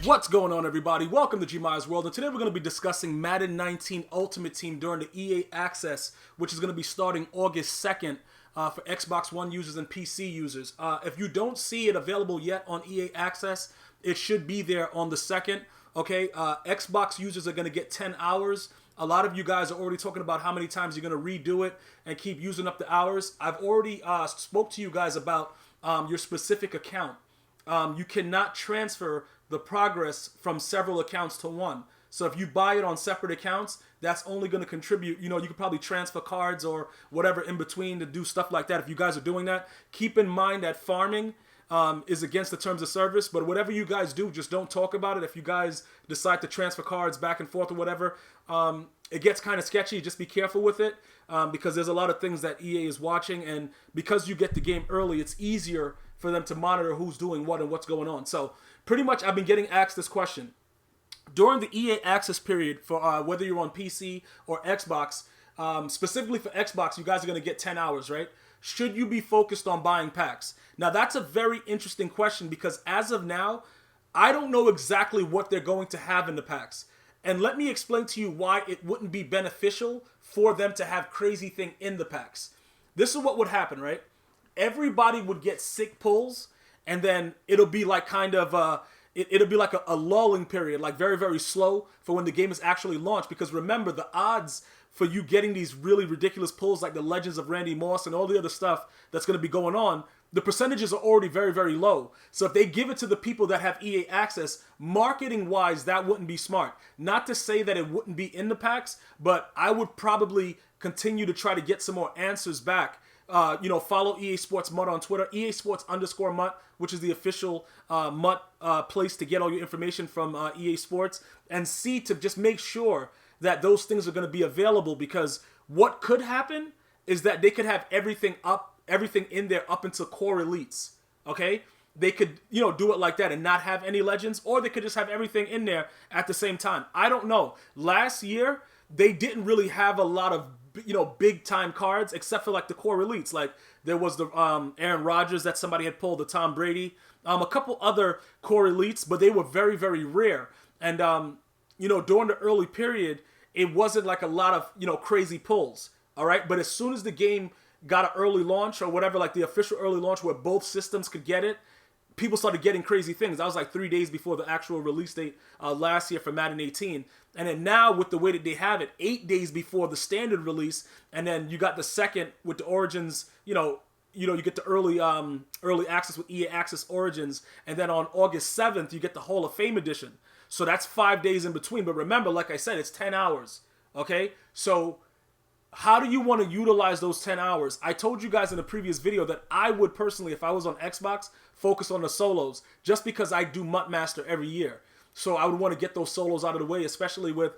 What's going on, everybody? Welcome to GmiasWorld, and today we're going to be discussing Madden 19 Ultimate Team during the EA Access, which is going to be starting August 2nd for Xbox One users and PC users. If you don't see it available yet on EA Access, it should be there on the 2nd. Okay, Xbox users are going to get 10 hours. A lot of you guys are already talking about how many times you're going to redo it and keep using up the hours. I've already spoke to you guys about your specific account. You cannot transfer the progress from several accounts to one. So if you buy it on separate accounts, that's only going to contribute. You could probably transfer cards or whatever in between to do stuff like that. If you guys are doing that, keep in mind that farming is against the terms of service. But whatever you guys do, just don't talk about it. If you guys decide to transfer cards back and forth or whatever, it gets kind of sketchy. Just be careful with it because there's a lot of things that EA is watching. And because you get the game early, it's easier for them to monitor who's doing what and what's going on. So pretty much I've been getting asked this question. During the EA Access period, for whether you're on PC or Xbox, specifically for Xbox, you guys are going to get 10 hours, right? Should you be focused on buying packs? Now, that's a very interesting question because as of now, I don't know exactly what they're going to have in the packs. And let me explain to you why it wouldn't be beneficial for them to have crazy thing in the packs. This is what would happen, right? Everybody would get sick pulls, and then it'll be like kind of it'll be like a lulling period, like very, very slow for when the game is actually launched. Because remember, the odds for you getting these really ridiculous pulls like the Legends of Randy Moss and all the other stuff that's going to be going on, the percentages are already very, very low. So if they give it to the people that have EA Access, marketing-wise, that wouldn't be smart. Not to say that it wouldn't be in the packs, but I would probably continue to try to get some more answers back. Follow EA Sports MUT on Twitter, EA Sports _MUT, which is the official MUT place to get all your information from EA Sports, and see to just make sure that those things are going to be available, because what could happen is that they could have everything in there up until core elites. Okay, they could do it like that and not have any legends, or they could just have everything in there at the same time. I don't know. Last year they didn't really have a lot of big time cards except for like the core elites. Like there was the Aaron Rodgers that somebody had pulled, the Tom Brady, a couple other core elites, but they were very, very rare. And during the early period, it wasn't like a lot of crazy pulls. All right, but as soon as the game got an early launch or whatever, like the official early launch where both systems could get it, people started getting crazy things. That was like 3 days before the actual release date last year for Madden 18. And then now with the way that they have it, 8 days before the standard release, and then you got the second with the Origins, you get the early access with EA Access Origins, and then on August 7th, you get the Hall of Fame edition. So that's 5 days in between. But remember, like I said, it's 10 hours, okay? So how do you want to utilize those 10 hours? I told you guys in a previous video that I would personally, if I was on Xbox, focus on the solos, just because I do MUT Master every year. So I would want to get those solos out of the way, especially with,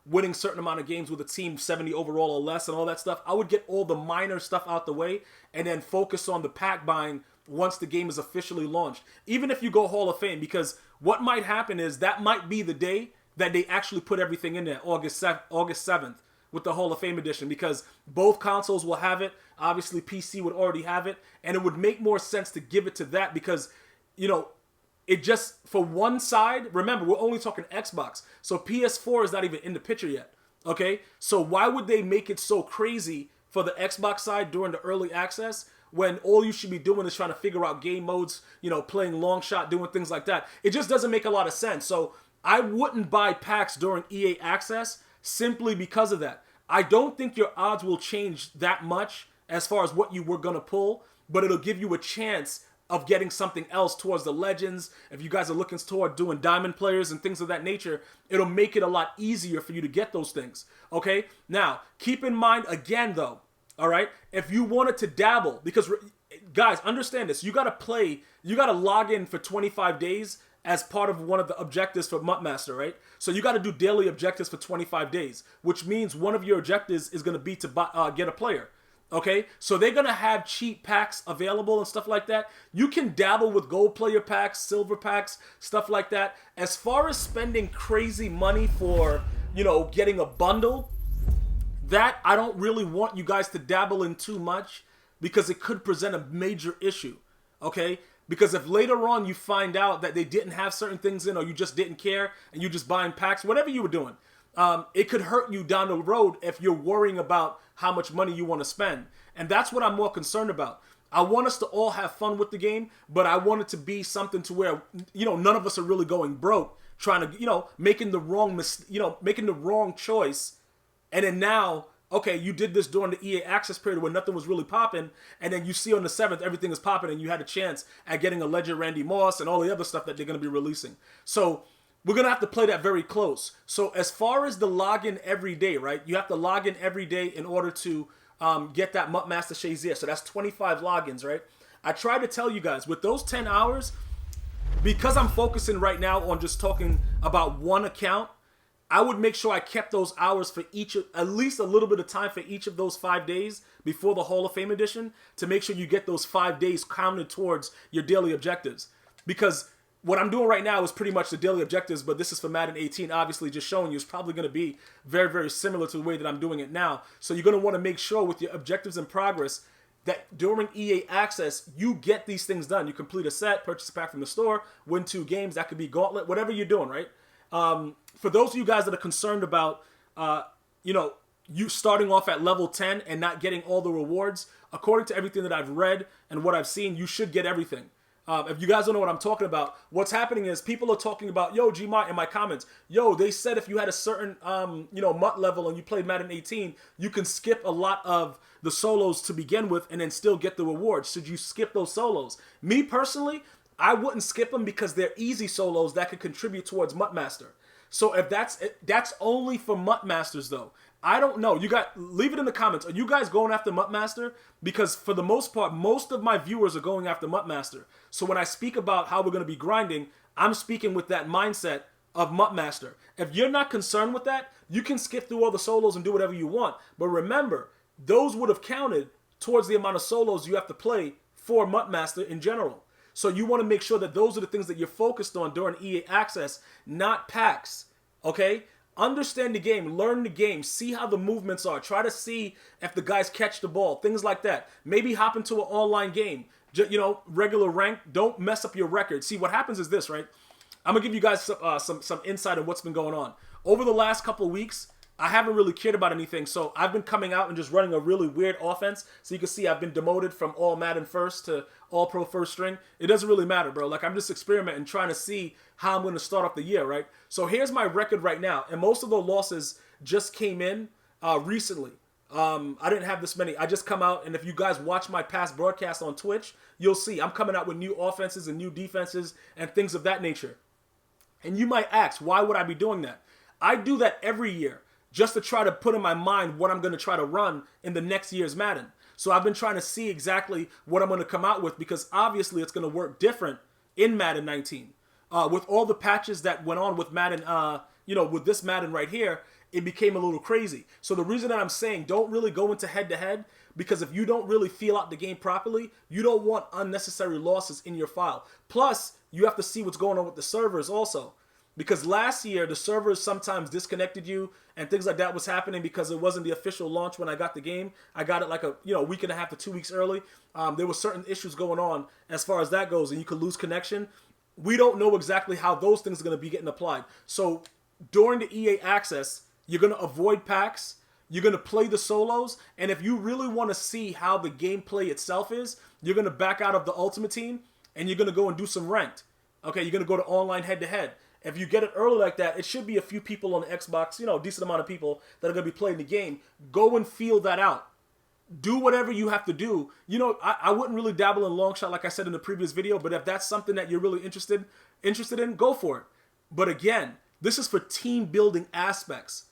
winning certain amount of games with a team 70 overall or less and all that stuff. I would get all the minor stuff out the way and then focus on the pack buying once the game is officially launched. Even if you go Hall of Fame, because what might happen is that might be the day that they actually put everything in there, August 7th. With the Hall of Fame edition, because both consoles will have it. Obviously, PC would already have it, and it would make more sense to give it to that because, it just, for one side, remember, we're only talking Xbox, so PS4 is not even in the picture yet, okay? So why would they make it so crazy for the Xbox side during the early access when all you should be doing is trying to figure out game modes, playing long shot, doing things like that? It just doesn't make a lot of sense. So I wouldn't buy packs during EA Access simply because of that. I don't think your odds will change that much as far as what you were going to pull, but it'll give you a chance of getting something else towards the Legends. If you guys are looking toward doing diamond players and things of that nature, it'll make it a lot easier for you to get those things, okay? Now, keep in mind again though, all right, if you wanted to dabble, because guys, understand this, you got to log in for 25 days as part of one of the objectives for MUT Master, right? So you got to do daily objectives for 25 days, which means one of your objectives is going to be to get a player, okay? So they're going to have cheap packs available and stuff like that. You can dabble with gold player packs, silver packs, stuff like that. As far as spending crazy money for, getting a bundle, that I don't really want you guys to dabble in too much because it could present a major issue, okay? Because if later on you find out that they didn't have certain things in, or you just didn't care and you just buying packs, whatever you were doing, it could hurt you down the road if you're worrying about how much money you want to spend. And that's what I'm more concerned about. I want us to all have fun with the game, but I want it to be something to where, none of us are really going broke, trying to, making the wrong choice. And then now, okay, you did this during the EA Access period where nothing was really popping, and then you see on the 7th everything is popping, and you had a chance at getting a Ledger Randy Moss and all the other stuff that they're going to be releasing. So we're going to have to play that very close. So as far as the login every day, right, you have to log in every day in order to get that Mutt Master Shazier. So that's 25 logins, right? I try to tell you guys, with those 10 hours, because I'm focusing right now on just talking about one account, I would make sure I kept those hours for at least a little bit of time for each of those 5 days before the Hall of Fame edition, to make sure you get those 5 days counted towards your daily objectives. Because what I'm doing right now is pretty much the daily objectives, but this is for Madden 18, obviously just showing you it's probably going to be very, very similar to the way that I'm doing it now. So you're going to want to make sure with your objectives in progress that during EA Access, you get these things done. You complete a set, purchase a pack from the store, win 2 games. That could be Gauntlet, whatever you're doing, right? For those of you guys that are concerned about, you starting off at level 10 and not getting all the rewards, according to everything that I've read and what I've seen, you should get everything. If you guys don't know what I'm talking about, what's happening is people are talking about, yo, Gmi, in my comments, yo, they said if you had a certain, MUT level and you played Madden 18, you can skip a lot of the solos to begin with and then still get the rewards. Should you skip those solos? Me personally, I wouldn't skip them because they're easy solos that could contribute towards Mutt Master. So if that's only for Mutt Masters though. I don't know. Leave it in the comments. Are you guys going after Mutt Master? Because for the most part, most of my viewers are going after Mutt Master. So when I speak about how we're going to be grinding, I'm speaking with that mindset of Mutt Master. If you're not concerned with that, you can skip through all the solos and do whatever you want. But remember, those would have counted towards the amount of solos you have to play for Mutt Master in general. So you want to make sure that those are the things that you're focused on during EA Access, not packs. Okay? Understand the game, learn the game, see how the movements are. Try to see if the guys catch the ball, things like that. Maybe hop into an online game, regular rank. Don't mess up your record. See, what happens is this, right? I'm going to give you guys some insight on what's been going on. Over the last couple of weeks, I haven't really cared about anything, so I've been coming out and just running a really weird offense. So you can see I've been demoted from All Madden First to All Pro First String. It doesn't really matter, bro. Like, I'm just experimenting, trying to see how I'm going to start off the year, right? So here's my record right now, and most of the losses just came in recently. I didn't have this many. I just come out, and if you guys watch my past broadcasts on Twitch, you'll see I'm coming out with new offenses and new defenses and things of that nature. And you might ask, why would I be doing that? I do that every year, just to try to put in my mind what I'm going to try to run in the next year's Madden. So I've been trying to see exactly what I'm going to come out with, because obviously it's going to work different in Madden 19. With all the patches that went on with Madden, with this Madden right here, it became a little crazy. So the reason that I'm saying don't really go into head-to-head, because if you don't really feel out the game properly, you don't want unnecessary losses in your file. Plus, you have to see what's going on with the servers also. Because last year, the servers sometimes disconnected you and things like that was happening because it wasn't the official launch when I got the game. I got it like a week and a half to 2 weeks early. There were certain issues going on as far as that goes, and you could lose connection. We don't know exactly how those things are going to be getting applied. So during the EA Access, you're going to avoid packs. You're going to play the solos. And if you really want to see how the gameplay itself is, you're going to back out of the Ultimate Team and you're going to go and do some ranked. Okay, you're going to go to online head-to-head. If you get it early like that, it should be a few people on the Xbox, a decent amount of people that are going to be playing the game. Go and feel that out. Do whatever you have to do. I wouldn't really dabble in long shot like I said in the previous video, but if that's something that you're really interested in, go for it. But again, this is for team building aspects.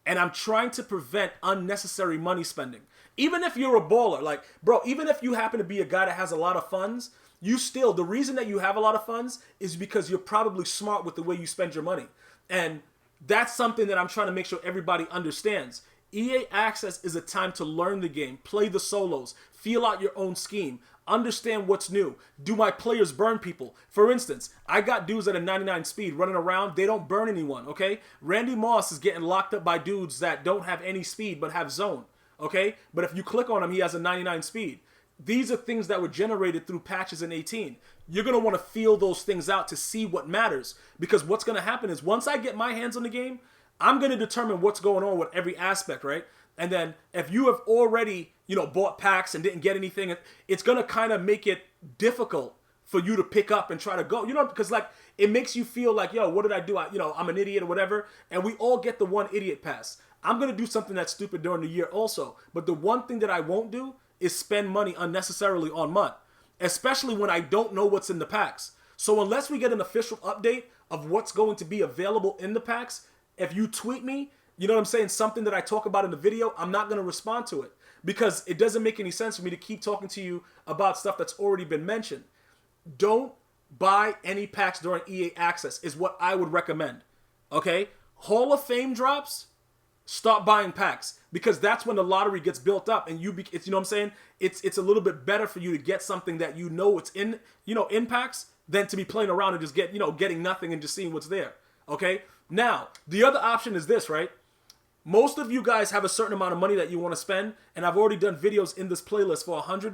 And I'm trying to prevent unnecessary money spending. Even if you're a baller, like, bro, even if you happen to be a guy that has a lot of funds, the reason that you have a lot of funds is because you're probably smart with the way you spend your money. And that's something that I'm trying to make sure everybody understands. EA Access is a time to learn the game, play the solos, feel out your own scheme, understand what's new. Do my players burn people? For instance, I got dudes at a 99 speed running around. They don't burn anyone, okay? Randy Moss is getting locked up by dudes that don't have any speed but have zone, okay? But if you click on him, he has a 99 speed. these are things that were generated through patches in 18. You're going to want to feel those things out to see what matters. Because what's going to happen is once I get my hands on the game, I'm going to determine what's going on with every aspect, right? And then if you have already, bought packs and didn't get anything, it's going to kind of make it difficult for you to pick up and try to go. Because like it makes you feel like, yo, what did I do? I'm an idiot or whatever. And we all get the one idiot pass. I'm going to do something that's stupid during the year also. But the one thing that I won't do is spend money unnecessarily on MUT, especially when I don't know what's in the packs. So unless we get an official update of what's going to be available in the packs, if you tweet me, something that I talk about in the video, I'm not going to respond to it because it doesn't make any sense for me to keep talking to you about stuff that's already been mentioned. Don't buy any packs during EA Access is what I would recommend. Okay? Hall of Fame drops, stop buying packs because that's when the lottery gets built up and it's a little bit better for you to get something that it's in packs than to be playing around and just getting nothing and just seeing what's there. Okay? Now, the other option is this, right? Most of you guys have a certain amount of money that you want to spend, and I've already done videos in this playlist for $100,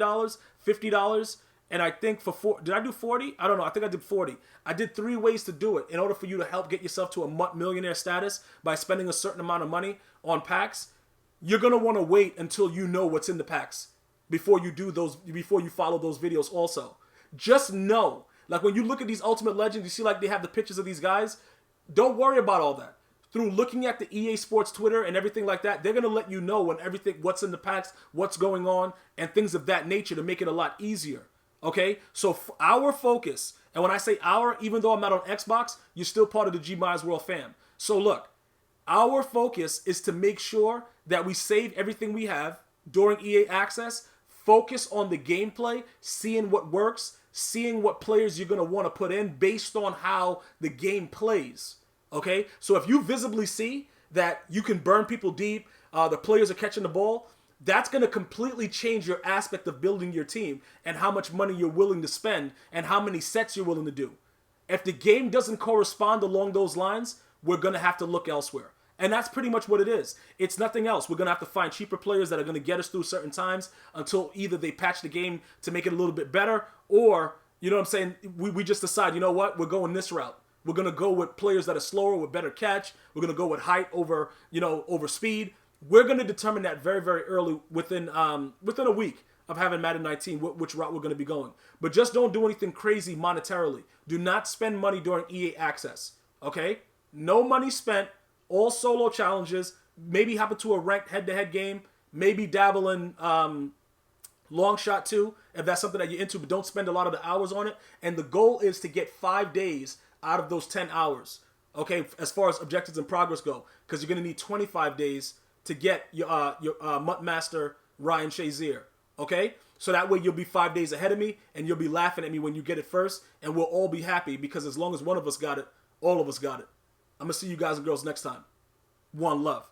$50, and I think did I do 40? I don't know. I think I did 40. I did 3 ways to do it in order for you to help get yourself to a MUT millionaire status by spending a certain amount of money on packs. You're going to want to wait until you know what's in the packs before you follow those videos also. Just know, like when you look at these Ultimate Legends, you see like they have the pictures of these guys. Don't worry about all that. Through looking at the EA Sports Twitter and everything like that, they're going to let you know what's in the packs, what's going on, and things of that nature to make it a lot easier. Okay? So our focus, and when I say our, even though I'm not on Xbox, you're still part of the GmiasWorld fam. So look, our focus is to make sure that we save everything we have during EA Access, focus on the gameplay, seeing what works, seeing what players you're going to want to put in based on how the game plays. Okay? So if you visibly see that you can burn people deep, the players are catching the ball, that's going to completely change your aspect of building your team and how much money you're willing to spend and how many sets you're willing to do. If the game doesn't correspond along those lines, we're going to have to look elsewhere. And that's pretty much what it is. It's nothing else. We're going to have to find cheaper players that are going to get us through certain times until either they patch the game to make it a little bit better or, we just decide, you know what, we're going this route. We're going to go with players that are slower with better catch. We're going to go with height over speed. We're going to determine that very, very early within a week of having Madden 19, which route we're going to be going. But just don't do anything crazy monetarily. Do not spend money during EA Access, okay? No money spent, all solo challenges, maybe hop into a ranked head-to-head game, maybe dabble in long shot too, if that's something that you're into, but don't spend a lot of the hours on it. And the goal is to get 5 days out of those 10 hours, okay, as far as objectives and progress go, because you're going to need 25 days to get your MUT Master Ryan Shazier, okay? So that way you'll be 5 days ahead of me, and you'll be laughing at me when you get it first, and we'll all be happy, because as long as one of us got it, all of us got it. I'm going to see you guys and girls next time. One love.